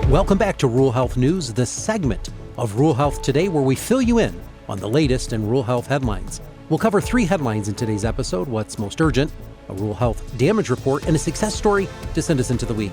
Welcome back to Rural Health News, the segment of Rural Health Today where we fill you in on the latest in rural health headlines. We'll cover 3 headlines in today's episode: what's most urgent, a rural health damage report, and a success story to send us into the week.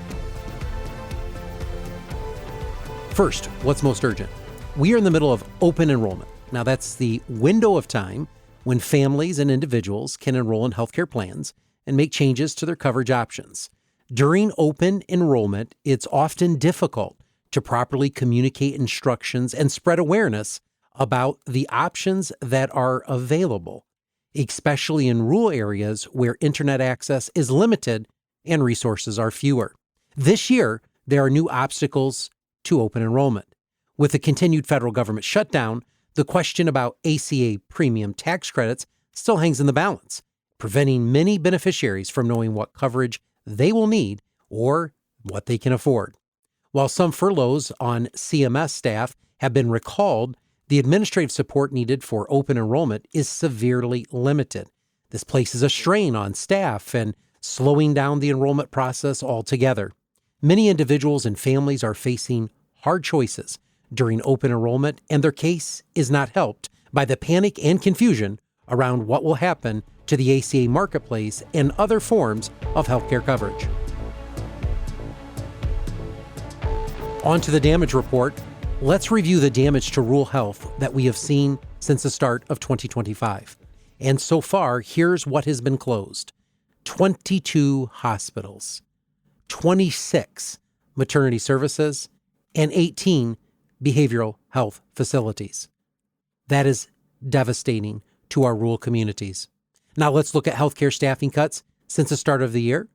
First, what's most urgent? We are in the middle of open enrollment. Now, that's the window of time when families and individuals can enroll in healthcare plans and make changes to their coverage options. During open enrollment, it's often difficult to properly communicate instructions and spread awareness about the options that are available, especially in rural areas where internet access is limited and resources are fewer. This year, there are new obstacles to open enrollment. With the continued federal government shutdown, the question about ACA premium tax credits still hangs in the balance, preventing many beneficiaries from knowing what coverage they will need or what they can afford. While some furloughs on CMS staff have been recalled, the administrative support needed for open enrollment is severely limited. This places a strain on staff and slowing down the enrollment process altogether. Many individuals and families are facing hard choices during open enrollment, and their case is not helped by the panic and confusion around what will happen to the ACA marketplace and other forms of healthcare coverage. On to the damage report. Let's review the damage to rural health that we have seen since the start of 2025. And so far, here's what has been closed: 22 hospitals, 26 maternity services, and 18 behavioral health facilities. That is devastating to our rural communities. Now let's look at healthcare staffing cuts since the start of the year.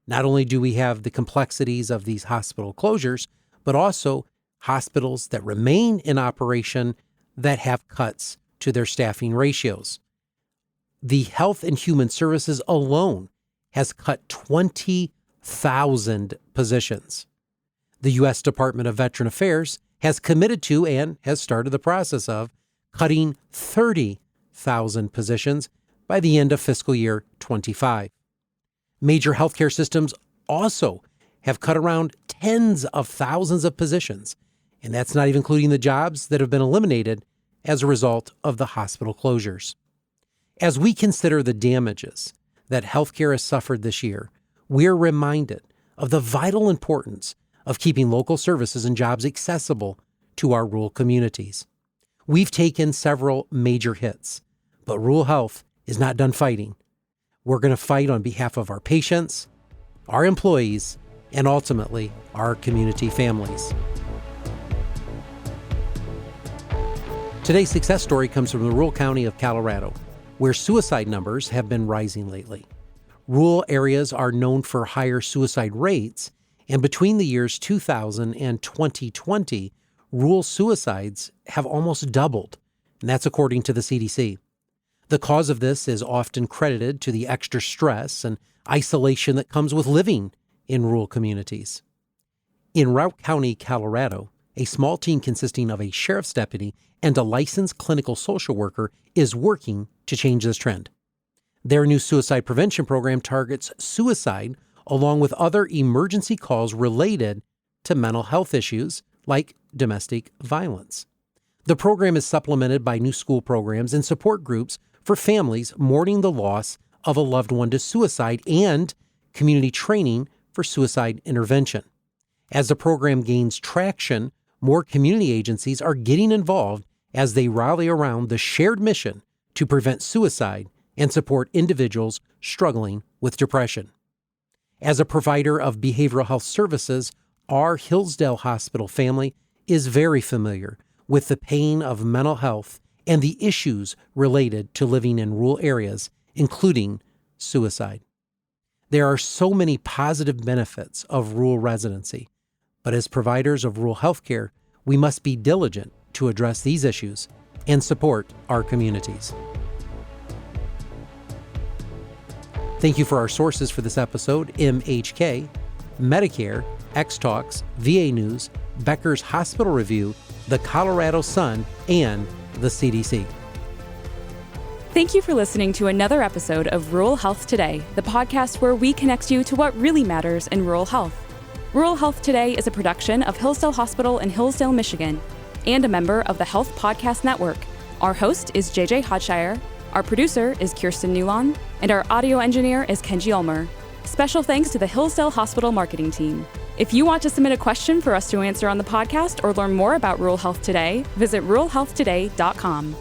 Not only do we have the complexities of these hospital closures, but also hospitals that remain in operation that have cuts to their staffing ratios. The Health and Human Services alone has cut 20,000 positions. The U.S. Department of Veteran Affairs has committed to and has started the process of cutting 30,000 positions by the end of fiscal year 25. Major healthcare systems also have cut around tens of thousands of positions, and that's not even including the jobs that have been eliminated as a result of the hospital closures. As we consider the damages that healthcare has suffered this year, we're reminded of the vital importance of keeping local services and jobs accessible to our rural communities. We've taken several major hits, but rural health is not done fighting. We're going to fight on behalf of our patients, our employees, and ultimately our community families. Today's success story comes from the rural county of Colorado, where suicide numbers have been rising lately. Rural areas are known for higher suicide rates, and between the years 2000 and 2020, rural suicides have almost doubled, and that's according to the CDC. The cause of this is often credited to the extra stress and isolation that comes with living in rural communities. In Routt County, Colorado, a small team consisting of a sheriff's deputy and a licensed clinical social worker is working to change this trend. Their new suicide prevention program targets suicide along with other emergency calls related to mental health issues like domestic violence. The program is supplemented by new school programs and support groups for families mourning the loss of a loved one to suicide and community training for suicide intervention. As the program gains traction, more community agencies are getting involved as they rally around the shared mission to prevent suicide and support individuals struggling with depression. As a provider of behavioral health services, our Hillsdale Hospital family is very familiar with the pain of mental health and the issues related to living in rural areas, including suicide. There are so many positive benefits of rural residency, but as providers of rural health care, we must be diligent to address these issues and support our communities. Thank you for our sources for this episode: MHK, Medicare, X-Talks, VA News, Becker's Hospital Review, the Colorado Sun, and the CDC. Thank you for listening to another episode of Rural Health Today, the podcast where we connect you to what really matters in rural health. Rural Health Today is a production of Hillsdale Hospital in Hillsdale, Michigan, and a member of the Health Podcast Network. Our host is JJ Hodshire, our producer is Kirsten Newlon, and our audio engineer is Kenji Ulmer. Special thanks to the Hillsdale Hospital marketing team. If you want to submit a question for us to answer on the podcast or learn more about Rural Health Today, visit ruralhealthtoday.com.